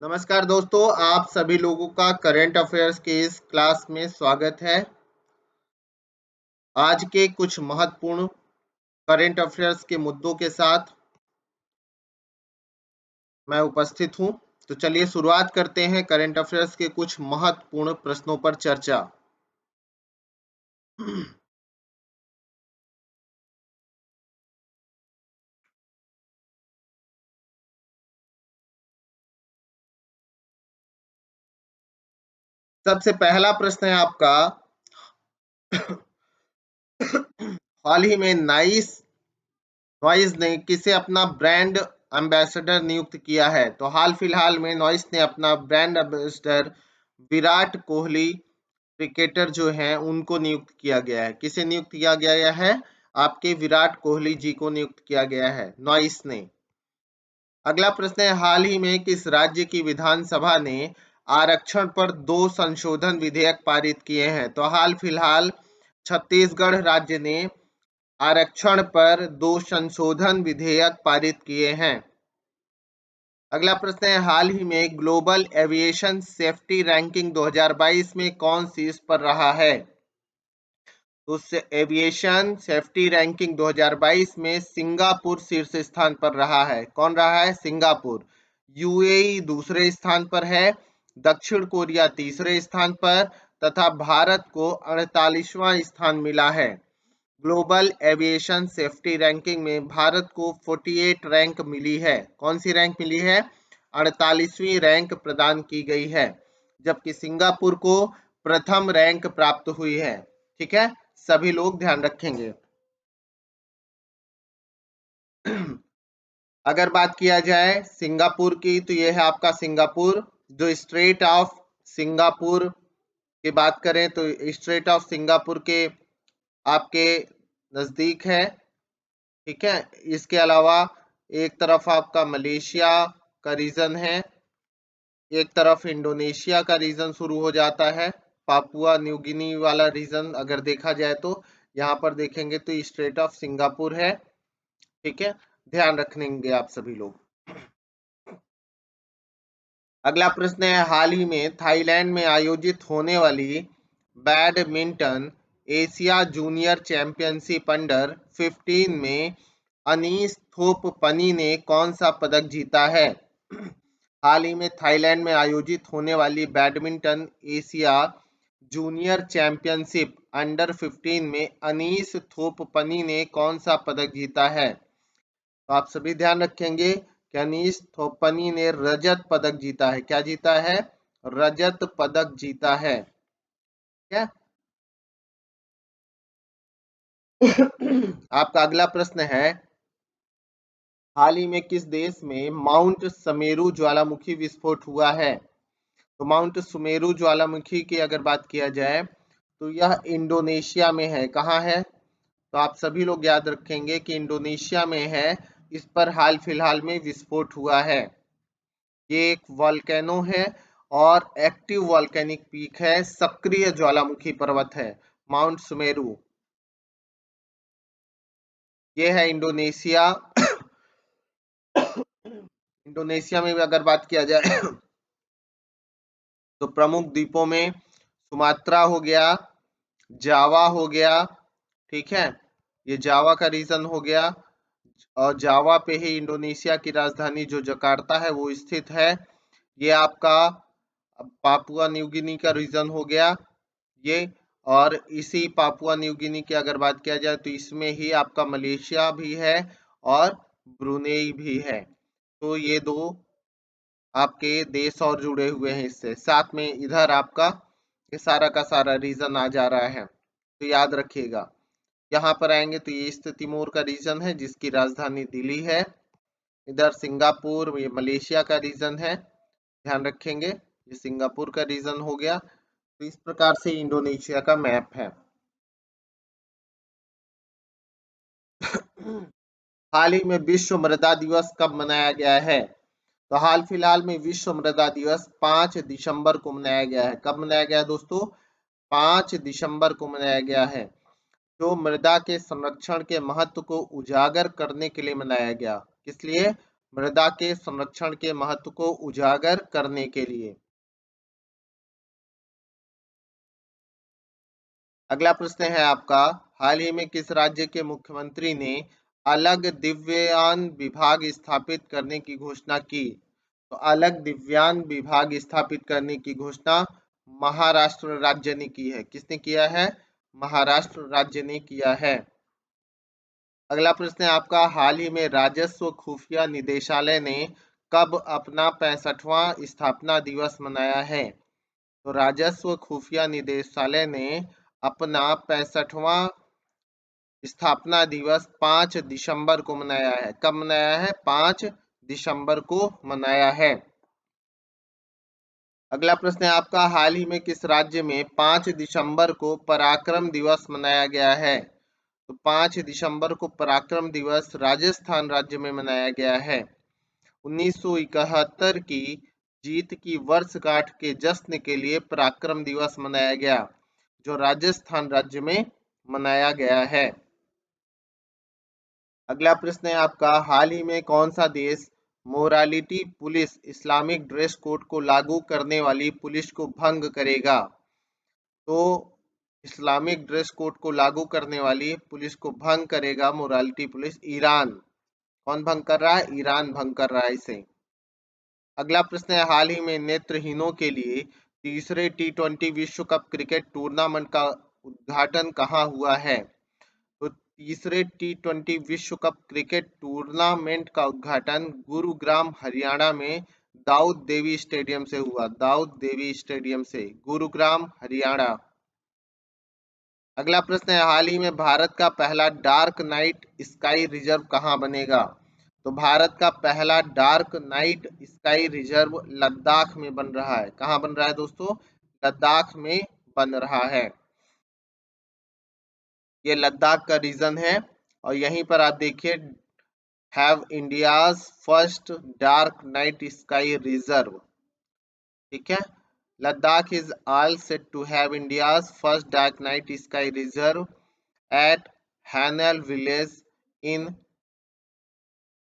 नमस्कार दोस्तों, आप सभी लोगों का करंट अफेयर्स के इस क्लास में स्वागत है। आज के कुछ महत्वपूर्ण करंट अफेयर्स के मुद्दों के साथ मैं उपस्थित हूं। तो चलिए शुरुआत करते हैं करंट अफेयर्स के कुछ महत्वपूर्ण प्रश्नों पर चर्चा। सबसे पहला प्रश्न है आपका, हाल ही में नॉइस ने किसे अपना ब्रांड एम्बेसडर नियुक्त किया है? तो हाल फिलहाल में नॉइस ने अपना brand ambassador Virat Kohli cricketer जो हैं उनको नियुक्त किया गया है। किसे नियुक्त किया गया है? आपके विराट कोहली जी को नियुक्त किया गया है नॉइस ने। अगला प्रश्न है, हाल ही में किस राज्य की विधानसभा ने आरक्षण पर 2 संशोधन विधेयक पारित किए हैं? तो हाल फिलहाल छत्तीसगढ़ राज्य ने आरक्षण पर 2 संशोधन विधेयक पारित किए हैं। अगला प्रश्न है, हाल ही में ग्लोबल एविएशन सेफ्टी रैंकिंग 2022 में कौन शीर्ष पर रहा है? तो एविएशन सेफ्टी रैंकिंग 2022 में सिंगापुर शीर्ष स्थान पर रहा है। कौन रहा है? सिंगापुर। यूएई दूसरे स्थान पर है, दक्षिण कोरिया तीसरे स्थान पर तथा भारत को 48वां स्थान मिला है। ग्लोबल एविएशन सेफ्टी रैंकिंग में भारत को 48 रैंक मिली है। कौन सी रैंक मिली है? 48वीं रैंक प्रदान की गई है, जबकि सिंगापुर को प्रथम रैंक प्राप्त हुई है। ठीक है, सभी लोग ध्यान रखेंगे। अगर बात किया जाए सिंगापुर की, तो यह है आपका सिंगापुर। जो स्ट्रेट ऑफ सिंगापुर की बात करें तो स्ट्रेट ऑफ सिंगापुर के आपके नजदीक है। ठीक है, इसके अलावा एक तरफ आपका मलेशिया का रीजन है, एक तरफ इंडोनेशिया का रीजन शुरू हो जाता है। पापुआ न्यू गिनी वाला रीजन अगर देखा जाए तो यहाँ पर देखेंगे तो स्ट्रेट ऑफ सिंगापुर है। ठीक है, ध्यान रखेंगे आप सभी लोग। अगला प्रश्न है, हाल ही में थाईलैंड में आयोजित होने वाली badminton Asia junior championship under 15 में अनीस थोपपनी ने कौन सा पदक जीता है? हाल ही में थाईलैंड में आयोजित होने वाली badminton Asia junior championship under 15 में अनीस थोपपनी ने कौन सा पदक जीता है? तो आप सभी ध्यान रखेंगे कि अनीस थोपनी ने रजत पदक जीता है। क्या जीता है? रजत पदक जीता है। क्या आपका अगला प्रश्न है, हाल ही में किस देश में माउंट सुमेरु ज्वालामुखी विस्फोट हुआ है? तो माउंट सुमेरु ज्वालामुखी की अगर बात किया जाए तो यह इंडोनेशिया में है। कहाँ है? तो आप सभी लोग याद रखेंगे कि इंडोनेशिया में है। इस पर हाल फिलहाल में विस्फोट हुआ है। ये एक वॉल्केनो है और एक्टिव वॉल्केनिक पीक है, सक्रिय ज्वालामुखी पर्वत है माउंट सुमेरु। ये है इंडोनेशिया। इंडोनेशिया में भी अगर बात किया जाए तो प्रमुख द्वीपों में सुमात्रा हो गया, जावा हो गया। ठीक है, ये जावा का रीजन हो गया और जावा पे ही इंडोनेशिया की राजधानी जो जकार्ता है वो स्थित है। ये आपका पापुआ न्यू गिनी का रीजन हो गया ये। और इसी पापुआ न्यू गिनी की अगर बात किया जाए तो इसमें ही आपका मलेशिया भी है और ब्रुनेई भी है। तो ये दो आपके देश और जुड़े हुए हैं इससे, साथ में इधर आपका ये सारा का सारा रीजन आ जा रहा है। तो याद रखिएगा, यहाँ पर आएंगे तो ये ईस्ट तिमोर का रीजन है जिसकी राजधानी दिल्ली है। इधर सिंगापुर ये मलेशिया का रीजन है, ध्यान रखेंगे। ये सिंगापुर का रीजन हो गया। तो इस प्रकार से इंडोनेशिया का मैप है। हाल ही में विश्व मृदा दिवस कब मनाया गया है? तो हाल फिलहाल में विश्व मृदा दिवस 5 दिसंबर को मनाया गया है। कब मनाया गया है दोस्तों? 5 दिसंबर को मनाया गया है, जो मृदा के संरक्षण के महत्व को उजागर करने के लिए मनाया गया। किस लिए? मृदा के संरक्षण के महत्व को उजागर करने के लिए। अगला प्रश्न है आपका, हाल ही में किस राज्य के मुख्यमंत्री ने अलग दिव्यांग विभाग स्थापित करने की घोषणा की? तो अलग दिव्यांग विभाग स्थापित करने की घोषणा महाराष्ट्र राज्य ने की है। किसने किया है? महाराष्ट्र राज्य ने किया है। अगला प्रश्न है आपका, हाल ही में राजस्व खुफिया निदेशालय ने कब अपना 65वां स्थापना दिवस मनाया है? तो राजस्व खुफिया निदेशालय ने अपना 65वां स्थापना दिवस 5 दिसंबर को मनाया है। कब मनाया है? 5 दिसंबर को मनाया है। अगला प्रश्न है आपका, हाल ही में किस राज्य में 5 दिसंबर को पराक्रम दिवस मनाया गया है? तो 5 दिसंबर को पराक्रम दिवस राजस्थान राज्य में मनाया गया है। 1971 की जीत की वर्षगांठ के जश्न के लिए पराक्रम दिवस मनाया गया, जो राजस्थान राज्य में मनाया गया है। अगला प्रश्न है आपका, हाल ही में कौन सा देश morality police Islamic dress code को लागू करने वाली पुलिस को भंग करेगा? तो इस्लामिक ड्रेस कोड को लागू करने वाली पुलिस को भंग करेगा मोरालिटी पुलिस ईरान। कौन भंग कर रहा है? ईरान भंग कर रहा है इसे। अगला प्रश्न है, हाल ही में नेत्रहीनों के लिए तीसरे T20 विश्व कप क्रिकेट टूर्नामेंट का उद्घाटन कहाँ हुआ है? तो तीसरे T20 विश्व कप क्रिकेट टूर्नामेंट का उद्घाटन गुरुग्राम हरियाणा में दाऊद देवी स्टेडियम से हुआ। दाऊद देवी स्टेडियम से, गुरुग्राम हरियाणा। अगला प्रश्न है, हाल ही में भारत का पहला डार्क नाइट स्काई रिजर्व कहाँ बनेगा? तो भारत का पहला dark night sky reserve Ladakh में बन रहा है। कहाँ बन रहा है दोस्तों? लद्दाख में बन रहा है। ये लद्दाख का रीजन है और यहीं पर आप देखिए, have India's first dark night sky reserve. ठीक है, Ladakh is all set to have India's first dark night sky reserve at Hanel village in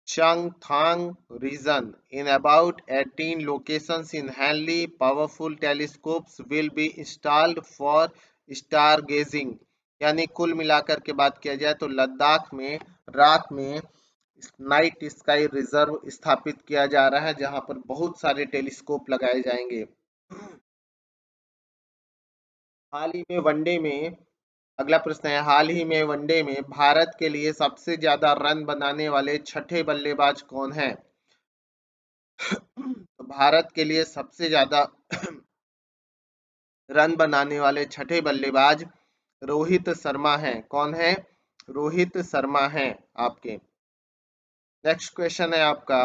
Changthang region. In about 18 locations in Hanli, powerful telescopes will be installed for stargazing. यानी कुल मिलाकर के बात किया जाए तो लद्दाख में रात में नाइट स्काई रिजर्व स्थापित किया जा रहा है, जहां पर बहुत सारे टेलीस्कोप लगाए जाएंगे। हाल ही में वनडे में, अगला प्रश्न है, हाल ही में वनडे में भारत के लिए सबसे ज्यादा रन बनाने वाले छठे बल्लेबाज कौन हैं? तो भारत के लिए सबसे ज्यादा रन बनाने वाले छठे बल्लेबाज रोहित शर्मा हैं। कौन है? रोहित शर्मा हैं आपके। नेक्स्ट क्वेश्चन है आपका,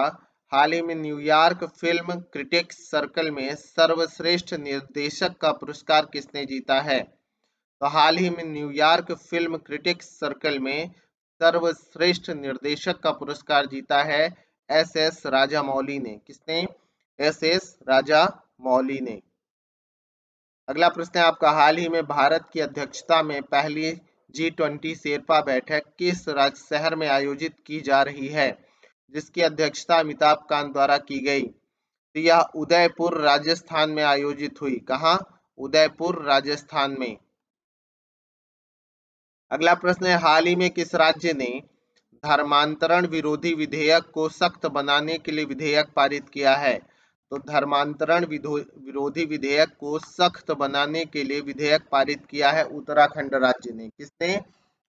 हाल ही में न्यूयॉर्क फिल्म क्रिटिक्स सर्कल में सर्वश्रेष्ठ निर्देशक का पुरस्कार किसने जीता है? तो हाल ही में न्यूयॉर्क फिल्म क्रिटिक्स सर्कल में सर्वश्रेष्ठ निर्देशक का पुरस्कार जीता है एस राजामौली ने। किसने? एस राजामौली ने। अगला प्रश्न है आपका, हाल ही में भारत की अध्यक्षता में पहली G20 शेरपा बैठक किस शहर में आयोजित की जा रही है, जिसकी अध्यक्षता अमिताभ कांत द्वारा की गई? तो यह उदयपुर राजस्थान में आयोजित हुई। कहाँ? उदयपुर राजस्थान में। अगला प्रश्न है, हाल ही में किस राज्य ने धर्मांतरण विरोधी विधेयक को सख्त बनाने के लिए विधेयक पारित किया है? तो धर्मांतरण विरोधी विधेयक को सख्त बनाने के लिए विधेयक पारित किया है उत्तराखंड राज्य ने। किसने?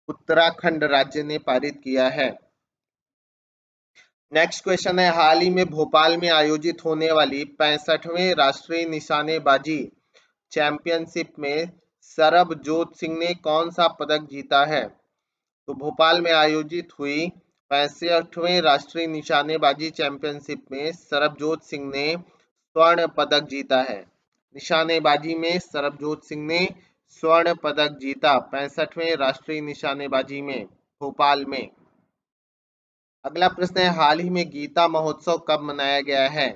उत्तराखंड राज्य ने पारित किया है। नेक्स्ट क्वेश्चन है, हाल ही में भोपाल में आयोजित होने वाली 65वें राष्ट्रीय निशानेबाजी चैंपियनशिप में सरबजोत सिंह ने कौन सा पदक जीता है? तो भोपाल में आयोजित हुई 65वें राष्ट्रीय निशानेबाजी चैंपियनशिप में सरबजोत सिंह ने स्वर्ण पदक जीता है। निशानेबाजी में सरबजोत सिंह ने स्वर्ण पदक जीता 65वें राष्ट्रीय निशानेबाजी में भोपाल में। अगला प्रश्न है, हाल ही में गीता महोत्सव कब मनाया गया है?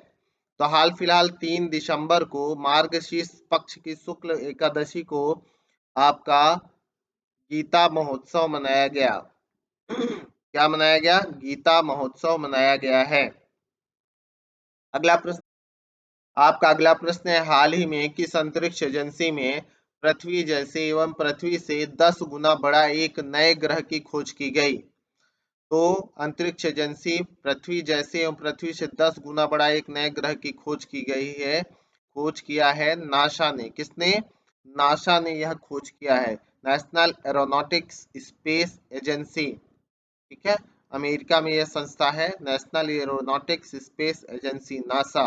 तो हाल फिलहाल 3 दिसंबर को मार्गशीर्ष पक्ष की शुक्ल एकादशी को आपका गीता महोत्सव मनाया गया। क्या मनाया गया? गीता महोत्सव मनाया गया है। अगला प्रश्न, आपका अगला प्रश्न है, हाल ही में किस अंतरिक्ष एजेंसी में पृथ्वी जैसे एवं पृथ्वी से 10 गुना बड़ा एक नए ग्रह की खोज की गई? तो अंतरिक्ष एजेंसी पृथ्वी जैसे एवं पृथ्वी से 10 गुना बड़ा एक नए ग्रह की खोज की गई है। खोज किया है नासा ने। किसने? नासा ने यह खोज किया है। नेशनल एरोनॉटिक्स स्पेस एजेंसी, ठीक है, अमेरिका में यह संस्था है, national aeronautics space agency, NASA.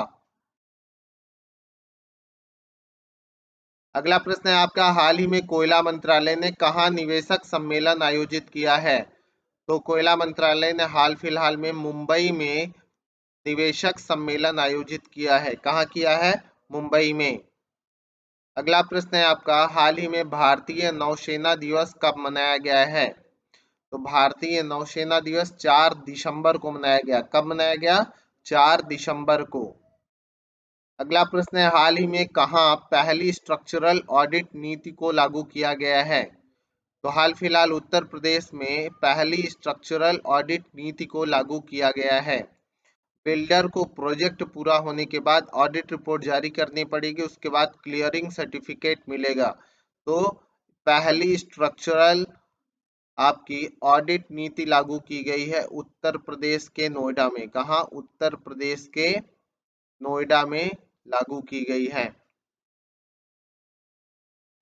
अगला प्रश्न है आपका, हाल ही में कोयला मंत्रालय ने कहाँ निवेशक सम्मेलन आयोजित किया है? तो कोयला मंत्रालय ने हाल फिलहाल में मुंबई में निवेशक सम्मेलन आयोजित किया है। कहाँ किया है? मुंबई में। अगला प्रश्न है आपका, हाल ही में भारतीय नौसेना दिवस कब मनाया गया है? तो भारतीय नौसेना दिवस 4 दिसंबर को मनाया गया। कब मनाया गया? 4 दिसंबर को। अगला प्रश्न है, हाल ही में कहाँ पहली स्ट्रक्चरल ऑडिट नीति को लागू किया गया है? तो हाल फिलहाल उत्तर प्रदेश में पहली स्ट्रक्चरल ऑडिट नीति को लागू किया गया है। बिल्डर को प्रोजेक्ट पूरा होने के बाद ऑडिट रिपोर्ट जारी करनी पड़ेगी, उसके बाद क्लियरिंग सर्टिफिकेट मिलेगा। तो पहली स्ट्रक्चरल आपकी ऑडिट नीति लागू की गई है उत्तर प्रदेश के नोएडा में। कहाँ? उत्तर प्रदेश के नोएडा में लागू की गई है।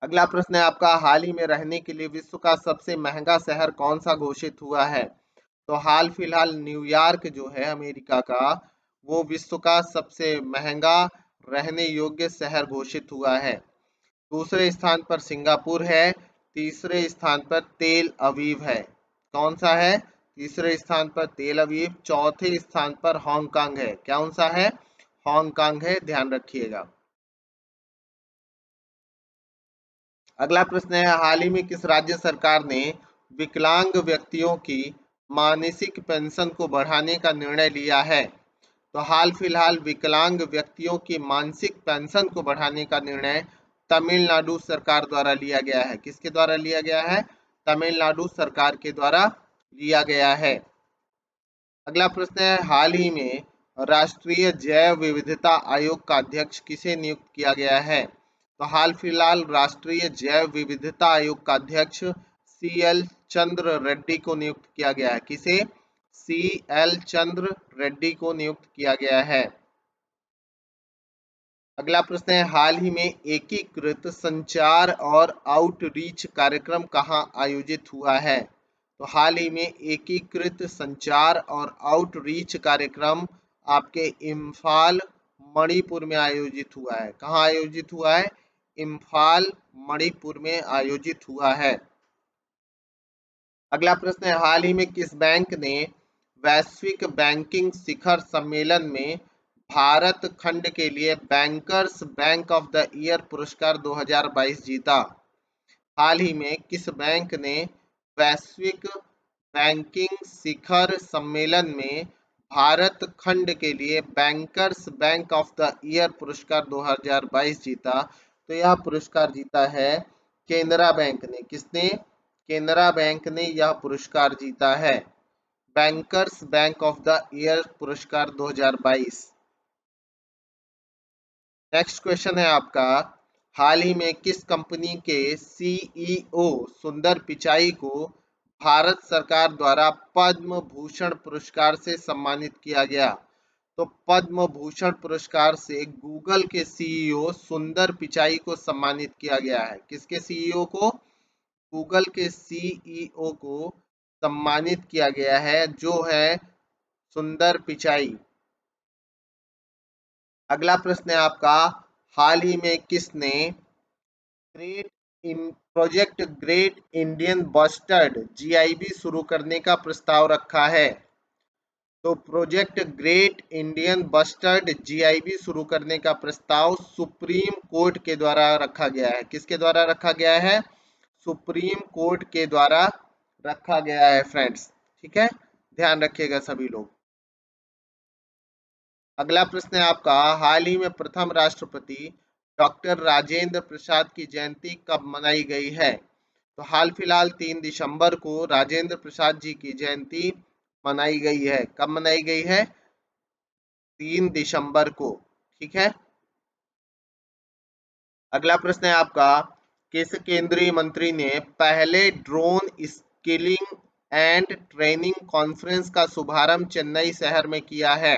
अगला प्रश्न है आपका, हाल ही में रहने के लिए विश्व का सबसे महंगा शहर कौन सा घोषित हुआ है? तो हाल फिलहाल न्यूयॉर्क जो है अमेरिका का, वो विश्व का सबसे महंगा रहने योग्य शहर घोषित हुआ है। दूसरे स्थान पर सिंगापुर है, तीसरे स्थान पर तेल अवीव है। कौन सा है? तीसरे स्थान पर तेल अवीव, चौथे स्थान पर हांगकांग है। कौन सा है? हांगकांग है, ध्यान रखिएगा। अगला प्रश्न है, हाल ही में किस राज्य सरकार ने विकलांग व्यक्तियों की मानसिक पेंशन को बढ़ाने का निर्णय लिया है? तो हाल फिलहाल विकलांग व्यक्तियों की मानसिक पेंशन को बढ़ाने का निर्णय तमिलनाडु सरकार द्वारा लिया गया है। किसके द्वारा लिया गया है? तमिलनाडु सरकार के द्वारा लिया गया है। अगला प्रश्न है, हाल ही में राष्ट्रीय जैव विविधता आयोग का अध्यक्ष किसे नियुक्त किया गया है? तो हाल फिलहाल राष्ट्रीय जैव विविधता आयोग का अध्यक्ष CL चंद्र रेड्डी को नियुक्त किया गया है। किसे? CL चंद्र रेड्डी को नियुक्त किया गया है। अगला प्रश्न है, हाल ही में एकीकृत संचार और आउटरीच कार्यक्रम कहाँ आयोजित हुआ है? तो हाल ही में एकीकृत संचार और आउटरीच कार्यक्रम आपके इम्फाल मणिपुर में आयोजित हुआ है। कहाँ आयोजित हुआ है? इम्फाल मणिपुर में आयोजित हुआ है। अगला प्रश्न है, हाल ही में किस बैंक ने वैश्विक बैंकिंग शिखर सम्मेलन में भारत खंड के लिए bankers bank of the year पुरस्कार 2022 जीता? हाल ही में किस बैंक ने वैश्विक बैंकिंग शिखर सम्मेलन में भारत खंड के लिए bankers bank of the year पुरस्कार 2022 जीता? तो यह पुरस्कार जीता है केनरा बैंक ने। किसने? केनरा बैंक ने यह पुरस्कार जीता है, bankers bank of the year पुरस्कार 2022। नेक्स्ट क्वेश्चन है आपका, हाल ही में किस कंपनी के CEO सुंदर पिचाई को भारत सरकार द्वारा पद्म भूषण पुरस्कार से सम्मानित किया गया? तो पद्म भूषण पुरस्कार से गूगल के CEO सुंदर पिचाई को सम्मानित किया गया है। किसके CEO को? गूगल के CEO को सम्मानित किया गया है, जो है सुंदर पिचाई। अगला प्रश्न है आपका, हाल ही में किसने great project great Indian bustard GIB शुरू करने का प्रस्ताव रखा है? तो project great Indian bustard GIB शुरू करने का प्रस्ताव सुप्रीम कोर्ट के द्वारा रखा गया है। किसके द्वारा रखा गया है? सुप्रीम कोर्ट के द्वारा रखा गया है फ्रेंड्स, ठीक है, ध्यान रखिएगा सभी लोग। अगला प्रश्न है आपका, हाल ही में प्रथम राष्ट्रपति डॉक्टर राजेंद्र प्रसाद की जयंती कब मनाई गई है? तो हाल फिलहाल 3 दिसंबर को राजेंद्र प्रसाद जी की जयंती मनाई गई है। कब मनाई गई है? 3 दिसंबर को। ठीक है। अगला प्रश्न है आपका, किस केंद्रीय मंत्री ने पहले drone skilling and training conference का शुभारंभ चेन्नई शहर में किया है?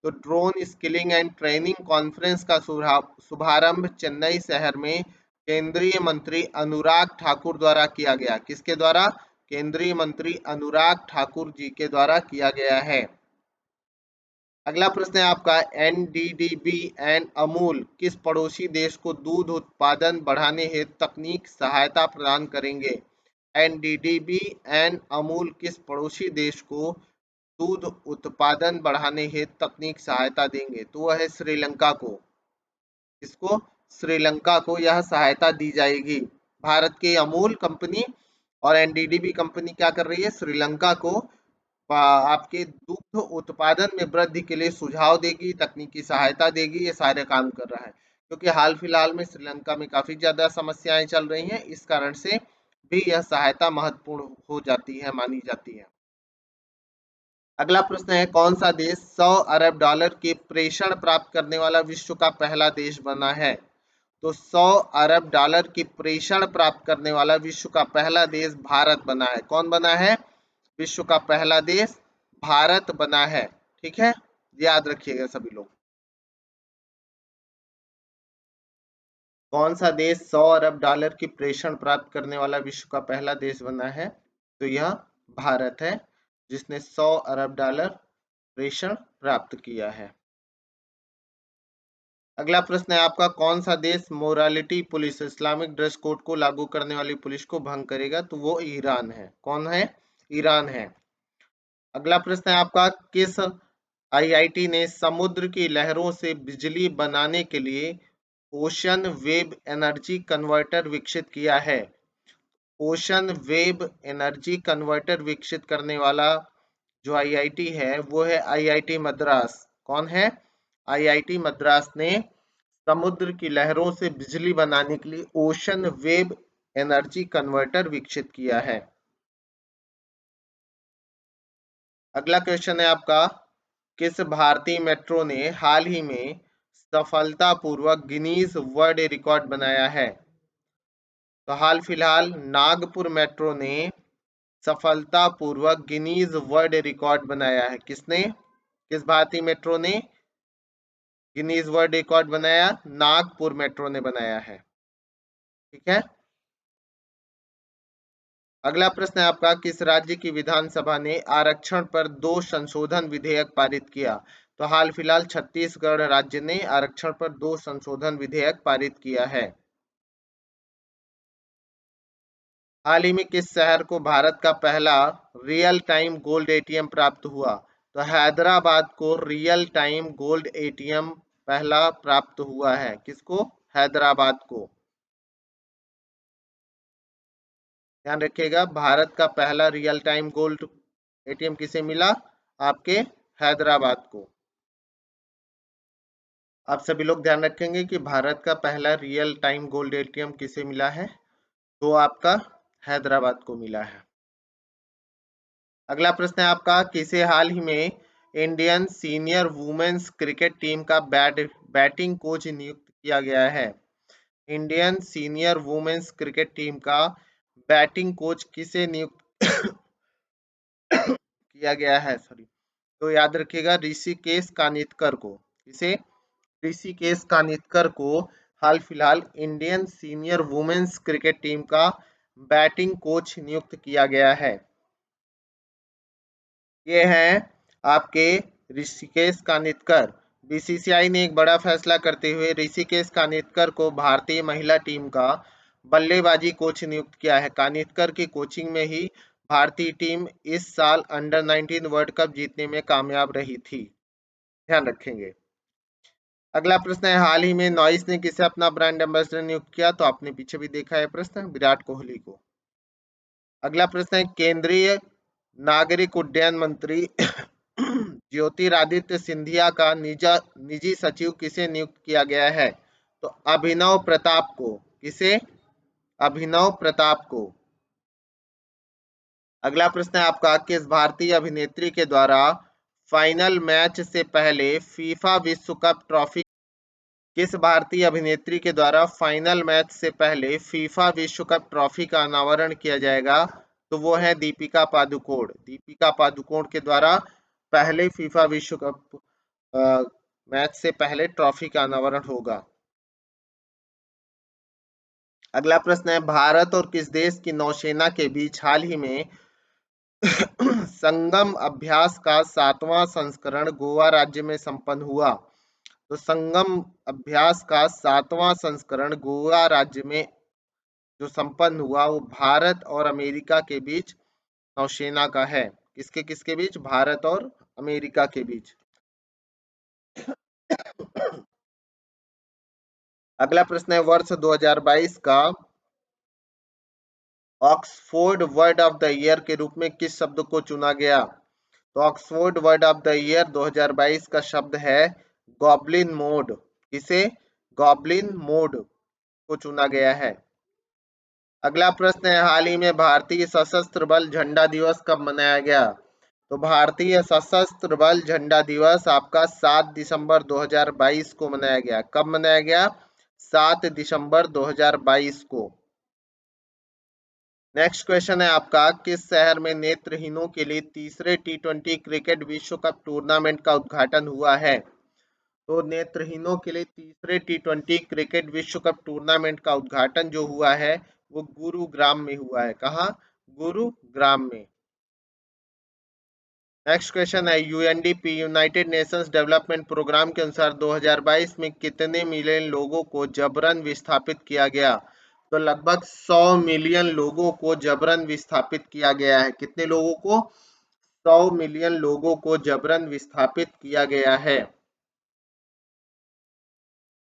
तो drone skilling and training conference का शुभारंभ चेन्नई शहर में केंद्रीय मंत्री अनुराग ठाकुर द्वारा किया गया। किसके द्वारा? केंद्रीय मंत्री अनुराग ठाकुर जी के द्वारा किया गया है। अगला प्रश्न है आपका, एनडीडीबी एंड अमूल किस पड़ोसी देश को दूध उत्पादन बढ़ाने हेतु तकनीक सहायता प्रदान करेंगे? एनडीडीबी एंड अमूल किस पड़ोसी देश को दूध उत्पादन बढ़ाने हेतु तकनीक सहायता देंगे? तो वह है श्रीलंका को। इसको श्रीलंका को यह सहायता दी जाएगी। भारत की अमूल कंपनी और एनडीडीबी कंपनी क्या कर रही है? श्रीलंका को आपके दुग्ध उत्पादन में वृद्धि के लिए सुझाव देगी, तकनीकी सहायता देगी, ये सारे काम कर रहा है। क्योंकि हाल फिलहाल में श्रीलंका में काफी ज्यादा समस्याएं चल रही हैं, इस कारण से भी यह सहायता महत्वपूर्ण हो जाती है, मानी जाती है। अगला प्रश्न है, कौन सा देश 100 अरब डॉलर के प्रेषण प्राप्त करने वाला विश्व का पहला देश बना है? तो 100 अरब डॉलर की प्रेषण प्राप्त करने वाला विश्व का पहला देश भारत बना है। कौन बना है? विश्व का पहला देश भारत बना है। ठीक है, याद रखिएगा सभी लोग। कौन सा देश 100 अरब डॉलर की प्रेषण प्राप्त करने वाला विश्व का पहला देश बना है? तो यह भारत है, जिसने 100 अरब डॉलर प्रेषण प्राप्त किया है। अगला प्रश्न है आपका, कौन सा देश morality police Islamic dress code को लागू करने वाली पुलिस को भंग करेगा? तो वो ईरान है। कौन है? ईरान है। अगला प्रश्न है आपका, किस आईआईटी ने समुद्र की लहरों से बिजली बनाने के लिए ओशन वेब एनर्जी कन्वर्टर विकसित किया है? ओशन वेब एनर्जी कन्वर्टर विकसित करने वाला जो आईआईटी है वो है आईआईटी मद्रास। कौन है? आईआईटी मद्रास ने समुद्र की लहरों से बिजली बनाने के लिए ओशन वेब एनर्जी कन्वर्टर विकसित किया है। अगला क्वेश्चन है आपका, किस भारतीय मेट्रो ने हाल ही में सफलतापूर्वक गिनीज वर्ल्ड रिकॉर्ड बनाया है? तो हाल फिलहाल नागपुर मेट्रो ने सफलतापूर्वक गिनीज वर्ल्ड रिकॉर्ड बनाया है। किसने? किस भारतीय मेट्रो ने गिनीज वर्ल्ड रिकॉर्ड बनाया? नागपुर मेट्रो ने बनाया है। ठीक है। अगला प्रश्न है आपका, किस राज्य की विधानसभा ने आरक्षण पर 2 संशोधन विधेयक पारित किया? तो हाल फिलहाल छत्तीसगढ़ राज्य ने आरक्षण पर 2 संशोधन विधेयक पारित किया है। हाल ही में किस शहर को भारत का पहला रियल टाइम गोल्ड एटीएम प्राप्त हुआ? तो हैदराबाद को रियल टाइम गोल्ड एटीएम पहला प्राप्त हुआ है। किसको? हैदराबाद को। ध्यान रखिएगा, भारत का पहला रियल टाइम गोल्ड एटीएम किसे मिला? आपके हैदराबाद को। आप सभी लोग ध्यान रखेंगे कि भारत का पहला रियल टाइम गोल्ड एटीएम किसे मिला है? तो आपका हैदराबाद को मिला है। अगला प्रश्न है आपका, किसे हाल ही में Indian senior women's cricket team का बैटिंग कोच नियुक्त किया गया है? Indian senior women's cricket team का बैटिंग कोच किसे नियुक्त किया गया है? सॉरी, तो याद रखिएगा ऋषिकेश कानितकर को। इसे ऋषिकेश कानितकर को हाल फिलहाल Indian senior women's cricket team का बैटिंग कोच नियुक्त किया गया है। ये हैं आपके ऋषिकेश कानितकर। बीसीसीआई ने एक बड़ा फैसला करते हुए ऋषिकेश कानितकर को भारतीय महिला टीम का बल्लेबाजी कोच नियुक्त किया है। कानितकर की कोचिंग में ही भारतीय टीम इस साल अंडर 19 वर्ल्ड कप जीतने में कामयाब रही थी। ध्यान रखेंगे। अगला प्रश्न है, हाल ही में नॉइस ने किसे अपना ब्रांड एम्बेसडर नियुक्त किया? तो आपने पीछे भी देखा है प्रश्न, विराट कोहली को। अगला प्रश्न है, केंद्रीय नागरिक उड्डयन मंत्री ज्योतिरादित्य सिंधिया का निजी सचिव किसे नियुक्त किया गया है? तो अभिनव प्रताप को। किसे? अभिनव प्रताप को। अगला प्रश्न है आपका, किस भारतीय अभिनेत्री के द्वारा फाइनल मैच से पहले फीफा विश्व कप ट्रॉफी किस भारतीय अभिनेत्री के द्वारा फाइनल मैच से पहले फीफा विश्व कप ट्रॉफी का अनावरण किया जाएगा? तो वो है दीपिका पादुकोण। दीपिका पादुकोण के द्वारा पहले फीफा विश्व कप मैच से पहले ट्रॉफी का अनावरण होगा। अगला प्रश्न है, भारत और किस देश की नौसेना के बीच हाल ही में संगम अभ्यास का 7वां संस्करण गोवा राज्य में संपन्न हुआ? तो संगम अभ्यास का 7वां संस्करण गोवा राज्य में जो संपन्न हुआ वो भारत और अमेरिका के बीच नौसेना का है। किसके किसके बीच? भारत और अमेरिका के बीच। अगला प्रश्न है, वर्ष 2022 का Oxford word of the year के रूप में किस शब्द को चुना गया? तो Oxford word of the year 2022 का शब्द है गॉब्लिन मोड। किसे? गॉब्लिन मोड को चुना गया है। अगला प्रश्न है, हाल ही में भारतीय सशस्त्र बल झंडा दिवस कब मनाया गया? तो भारतीय सशस्त्र बल झंडा दिवस आपका 7 दिसंबर 2022 को मनाया गया। कब मनाया गया? 7 दिसंबर 2022 को। नेक्स्ट क्वेश्चन है आपका, किस शहर में नेत्रहीनों के लिए तीसरे टी20 क्रिकेट विश्व कप टूर्नामेंट का उद्घाटन हुआ है? तो नेत्रहीनों के लिए तीसरे टी20 क्रिकेट विश्व कप टूर्नामेंट का उद्घाटन जो हुआ है वो गुरुग्राम में हुआ है। कहाँ? गुरुग्राम में। नेक्स्ट क्वेश्चन है, UNDP United Nations Development Programme के अनुसार 2022 में कितने मिलियन लोगों को जबरन विस्थापित किया गया? तो लगभग 100 मिलियन लोगों को जबरन विस्थापित किया गया है। कितने लोगों को? 100 मिलियन लोगों को जबरन विस्थापित किया गया है।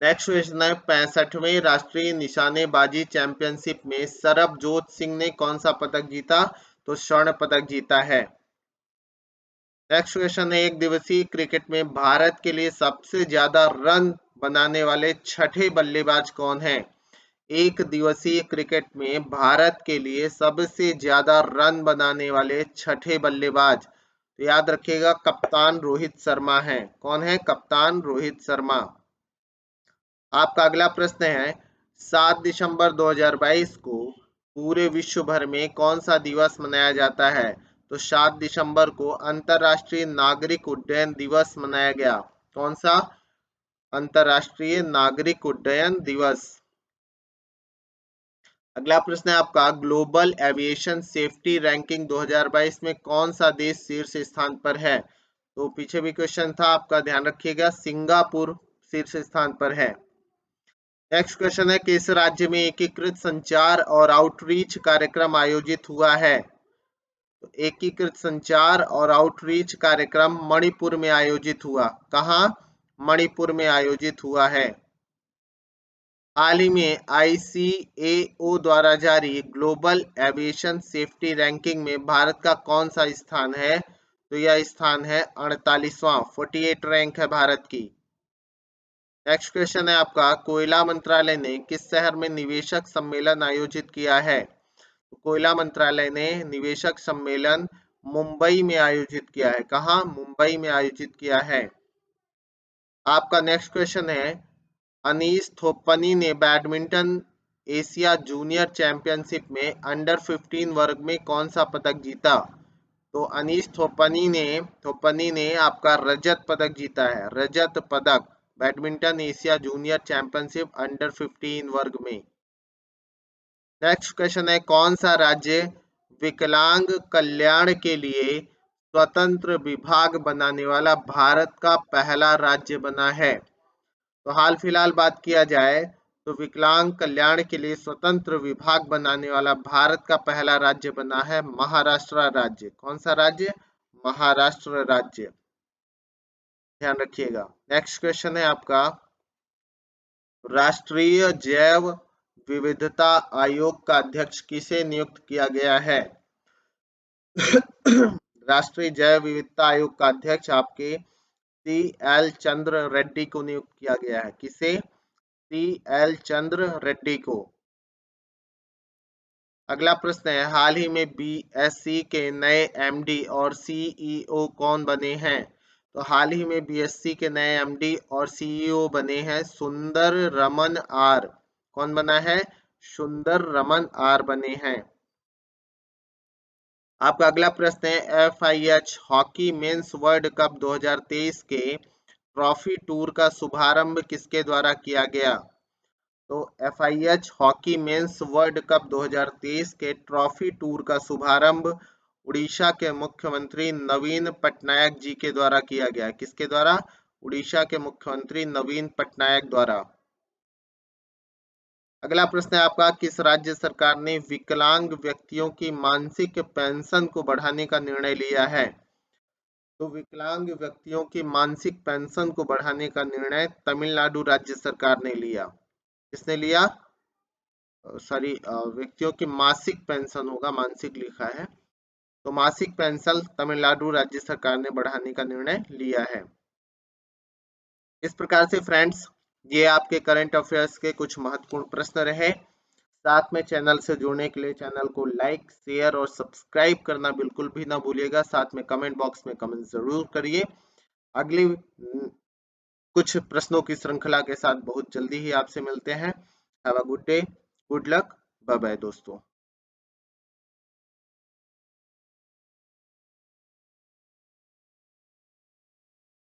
नेक्स्ट क्वेश्चन है, 65वें राष्ट्रीय निशानेबाजी चैंपियनशिप में सरबजोत सिंह ने कौन सा पदक जीता? तो स्वर्ण पदक जीता है। नेक्स्ट क्वेश्चन है, एक दिवसीय क्रिकेट में भारत के लिए सबसे ज्यादा रन बनाने वाले छठे बल्लेबाज कौन है? एक दिवसीय क्रिकेट में भारत के लिए सबसे ज्यादा रन बनाने वाले छठे बल्लेबाज, तो याद रखिएगा कप्तान रोहित शर्मा है। कौन है? कप्तान रोहित शर्मा। आपका अगला प्रश्न है, 7 दिसंबर 2022 को पूरे विश्व भर में कौन सा दिवस मनाया जाता है? तो 7 दिसंबर को अंतर्राष्ट्रीय नागरिक उड्डयन दिवस मनाया गया। कौन सा? अंतर्राष्ट्रीय नागरिक उड्डयन दिवस। अगला प्रश्न है आपका, ग्लोबल एविएशन सेफ्टी रैंकिंग 2022 में कौन सा देश शीर्ष स्थान पर है? तो पीछे भी क्वेश्चन था आपका, ध्यान रखिएगा, सिंगापुर शीर्ष स्थान पर है। नेक्स्ट क्वेश्चन है, किस राज्य में एकीकृत संचार और आउटरीच कार्यक्रम आयोजित हुआ है? तो एकीकृत संचार और आउटरीच कार्यक्रम मणिपुर में आयोजित हुआ। कहाँ? मणिपुर में आयोजित हुआ है। हाल ही में ICAO द्वारा जारी ग्लोबल एविएशन सेफ्टी रैंकिंग में भारत का कौन सा स्थान है? तो यह स्थान है 48वां, 48 रैंक है भारत की। नेक्स्ट क्वेश्चन है आपका, कोयला मंत्रालय ने किस शहर में निवेशक सम्मेलन आयोजित किया है? तो कोयला मंत्रालय ने निवेशक सम्मेलन मुंबई में आयोजित किया है। कहाँ? मुंबई में आयोजित किया है। आपका नेक्स्ट क्वेश्चन है, अनीस थोपनी ने बैडमिंटन एशिया जूनियर चैंपियनशिप में अंडर 15 वर्ग में कौन सा पदक जीता? तो अनीस थोपनी ने आपका रजत पदक जीता है। रजत पदक badminton Asia junior championship under 15 वर्ग में। नेक्स्ट क्वेश्चन है, कौन सा राज्य विकलांग कल्याण के लिए स्वतंत्र विभाग बनाने वाला भारत का पहला राज्य बना है? तो हाल फिलहाल बात किया जाए तो विकलांग कल्याण के लिए स्वतंत्र विभाग बनाने वाला भारत का पहला राज्य बना है महाराष्ट्र राज्य। कौन सा राज्य? महाराष्ट्र राज्य, ध्यान रखिएगा। नेक्स्ट क्वेश्चन है आपका, राष्ट्रीय जैव विविधता आयोग का अध्यक्ष किसे नियुक्त किया गया है? राष्ट्रीय जैव विविधता आयोग का अध्यक्ष आपके CL चंद्र रेड्डी को नियुक्त किया गया है। किसे? CL चंद्र रेड्डी को। अगला प्रश्न है, हाल ही में BSE के नए MD और CEO कौन बने हैं? तो हाल ही में बीएससी के नए एमडी और सीईओ बने हैं सुंदर रमन आर। कौन बना है? सुंदर रमन आर बने हैं। आपका अगला प्रश्न है FIH hockey mains world cup 2023 के ट्रॉफी टूर का शुभारंभ किसके द्वारा किया गया? तो FIH hockey mains world cup 2023 के ट्रॉफी टूर का शुभारंभ उड़ीसा के मुख्यमंत्री नवीन पटनायक जी के द्वारा किया गया। किसके द्वारा? उड़ीसा के मुख्यमंत्री नवीन पटनायक द्वारा। अगला प्रश्न है आपका, किस राज्य सरकार ने विकलांग व्यक्तियों की मासिक पेंशन को बढ़ाने का निर्णय लिया है? तो विकलांग व्यक्तियों की मासिक पेंशन को बढ़ाने का निर्णय तमिलनाडु राज्य सरकार ने लिया। किसने लिया? सॉरी, व्यक्तियों की मासिक पेंशन होगा, मासिक लिखा है। तो मासिक पेंशन तमिलनाडु राज्य सरकार ने बढ़ाने का निर्णय लिया है। इस प्रकार से फ्रेंड्स, ये आपके करंट अफेयर्स के कुछ महत्वपूर्ण प्रश्न रहे। साथ में चैनल से जुड़ने के लिए चैनल को लाइक, शेयर और सब्सक्राइब करना बिल्कुल भी ना भूलिएगा। साथ में कमेंट बॉक्स में कमेंट जरूर करिए। अगली कुछ प्रश्नों की श्रृंखला के साथ बहुत जल्दी ही आपसे मिलते हैं। Have a good day, good luck, bye bye दोस्तों।